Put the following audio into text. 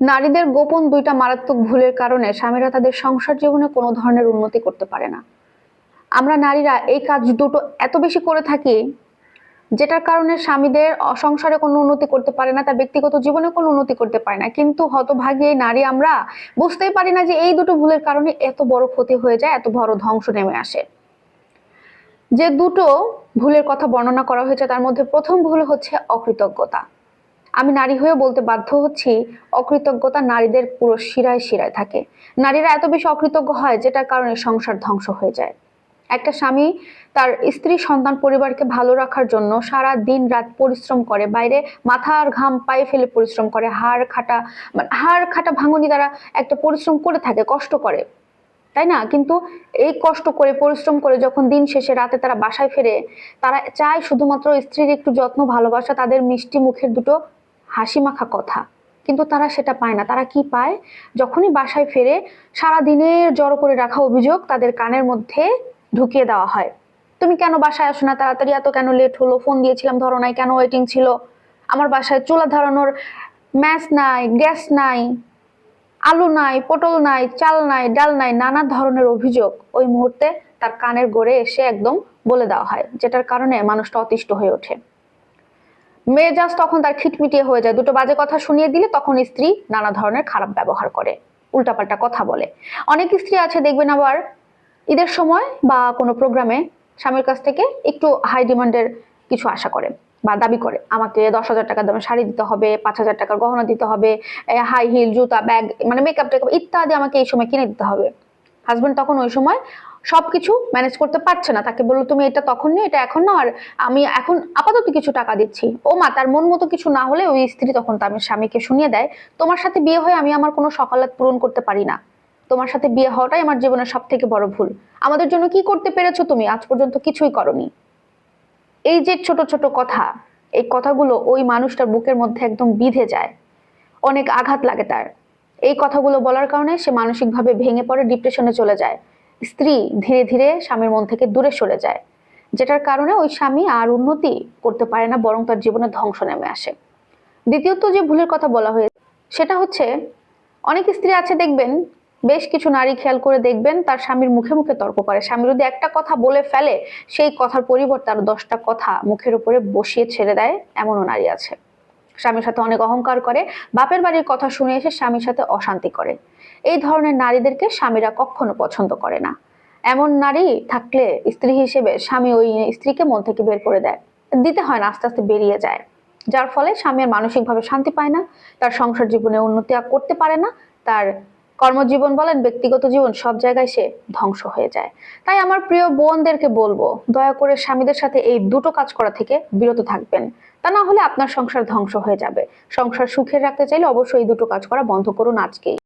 নারীদের গোপন দুইটা মারাত্মক ভুলের কারণে স্বামীরা তাদের সংসার জীবনে কোনো ধরনের উন্নতি করতে পারে না। আমরা নারীরা এই কাজ দুটো এত বেশি করে থাকি, যেটার কারণে স্বামীদের সংসারে কোনো উন্নতি করতে পারে না, তার ব্যক্তিগত জীবনে কোনো উন্নতি করতে পারে না। কিন্তু হতভাগী এই নারী আমরা বুঝতেই পারি না যে এই দুটো ভুলের কারণে এত বড় ক্ষতি হয়ে যায়, এত বড় ধ্বংস নেমে আসে। যে দুটো ভুলের কথা বর্ণনা করা হয়েছে তার মধ্যে প্রথম ভুল হচ্ছে অকৃতজ্ঞতা। আমি নারী হয়ে বলতে বাধ্য হচ্ছি, অকৃতজ্ঞতা নারীদের পুরো শিরায় শিরায় থাকে। নারীরা এত বেশি অকৃতজ্ঞ হয় যেটার কারণে সংসার ধ্বংস হয়ে যায়। একটা স্বামী তার স্ত্রী সন্তান পরিবারকে ভালো রাখার জন্য সারা দিন রাত পরিশ্রম করে, বাইরে মাথার ঘাম পায়ে ফেলে পরিশ্রম করে, হাড় খাটা ভাঙনি তারা একটা পরিশ্রম করে থাকে, কষ্ট করে, তাই না? কিন্তু এই কষ্ট করে পরিশ্রম করে যখন দিন শেষে রাতে তারা বাসায় ফেরে, তারা চায় শুধুমাত্র স্ত্রীর একটু যত্ন, ভালোবাসা, তাদের মিষ্টি মুখের দুটো হাসি মাখা কথা। কিন্তু তারা সেটা পায় না। তারা কি পায়? যখনই বাসায় ফেরে সারা দিনের জড়ো করে রাখা অভিযোগ তাদের কানের মধ্যে ঢুকিয়ে দেওয়া হয়। তুমি কেন বাসায় আসো না তাড়াতাড়ি, এত কেন লেট হলো, ফোন দিয়েছিলাম ধরো নাই, কেন ওয়েটিং ছিল, আমার বাসায় চুলা ধরানোর ম্যাচ নাই, গ্যাস নাই, আলু নাই, পটল নাই, চাল নাই, ডাল নাই, নানা ধরনের অভিযোগ ওই মুহূর্তে তার কানের গড়ে এসে একদম বলে দেওয়া হয়, যেটার কারণে মানুষটা অতিষ্ঠ হয়ে ওঠে। মেজাজ তখন তার খিটমিটিয়ে হয়ে যায়। দুটো বাজে কথা শুনিয়ে দিলে তখন স্ত্রী নানা ধরনের খারাপ ব্যবহার করে, উল্টাপাল্টা কথা বলে। অনেক স্ত্রী আছে দেখবেন আবার ঈদের সময় বা কোনো প্রোগ্রামে স্বামীর কাছ থেকে একটু হাই ডিমান্ডের কিছু আশা করে বা দাবি করে, আমাকে 10,000 টাকার দামে শাড়ি দিতে হবে, 5,000 টাকার গহনা দিতে হবে, হাই হিল, জুতা, ব্যাগ, মানে মেকআপ টেকআপ ইত্যাদি আমাকে এই সময় কিনে দিতে হবে। হাজবেন্ড তখন ওই সময় সবকিছু ম্যানেজ করতে পারছে না, তাকে বললো তুমি এটা তখন নিও, এটা এখন নাও, আর আমি এখন আপাতত কিছু টাকা দিচ্ছি। ও মা, তার মন মতো কিছু না হলে ওই স্ত্রী তখন তার স্বামীকে শুনিয়ে দেয়, তোমার সাথে বিয়ে হয়ে আমি আমার কোনো সকালাত পূরণ করতে পারি না, তোমার সাথে বিয়ে হওয়াটাই আমার জীবনের সব থেকে বড় ভুল, আমাদের জন্য কি করতে পেরেছো তুমি, আজ পর্যন্ত কিছুই করনি। এই যে ছোট ছোট কথা, এই কথাগুলো ওই মানুষটার বুকের মধ্যে একদম বিঁধে যায়, অনেক আঘাত লাগে তার। এই কথাগুলো বলার কারণে সে মানসিকভাবে ভেঙে পড়ে, ডিপ্রেশনে চলে যায়। স্ত্রী ধীরে ধীরে স্বামীর মন থেকে দূরে সরে যায়, যেটার কারণে ওই স্বামী আর উন্নতি করতে পারে না, বরং তার জীবনে ধ্বংস নেমে আসে। দ্বিতীয়ত যে ভুলের কথা বলা হয়েছে সেটা হচ্ছে, অনেক স্ত্রী আছে দেখবেন, বেশ কিছু নারী খেয়াল করে দেখবেন, তার স্বামীর মুখে মুখে তর্ক করে। স্বামী যদি একটা কথা বলে ফেলে, সেই কথার পরিবর্তে আরো 10টা কথা মুখের উপরে বসিয়ে ছেড়ে দেয়, এমনও নারী আছে। স্বামীর সাথে অনেক অহংকার করে, বাপের বাড়ির কথা শুনে এসে স্বামীর সাথে অশান্তি করে। এই ধরনের নারীদেরকে স্বামীরা কখনো পছন্দ করে না। এমন নারী থাকলে স্ত্রী হিসেবে স্বামী ওই স্ত্রীকে মন থেকে বের করে দেয়, দিতে হয় না, আস্তে আস্তে বেরিয়ে যায়। যার ফলে স্বামী আর মানসিকভাবে শান্তি পায় না, তার সংসার জীবনে উন্নতি করতে পারে না, তার কর্মজীবন বলেন, ব্যক্তিগত জীবন, সব জায়গায় সে ধ্বংস হয়ে যায়। তাই আমার প্রিয় বোনদেরকে বলবো, দয়া করে স্বামীদের সাথে এই দুটো কাজ করা থেকে বিরত থাকবেন। তা না হলে আপনার সংসার ধ্বংস হয়ে যাবে। সংসার সুখের রাখতে চাইলে অবশ্যই এই দুটো কাজ করা বন্ধ করুন আজকেই।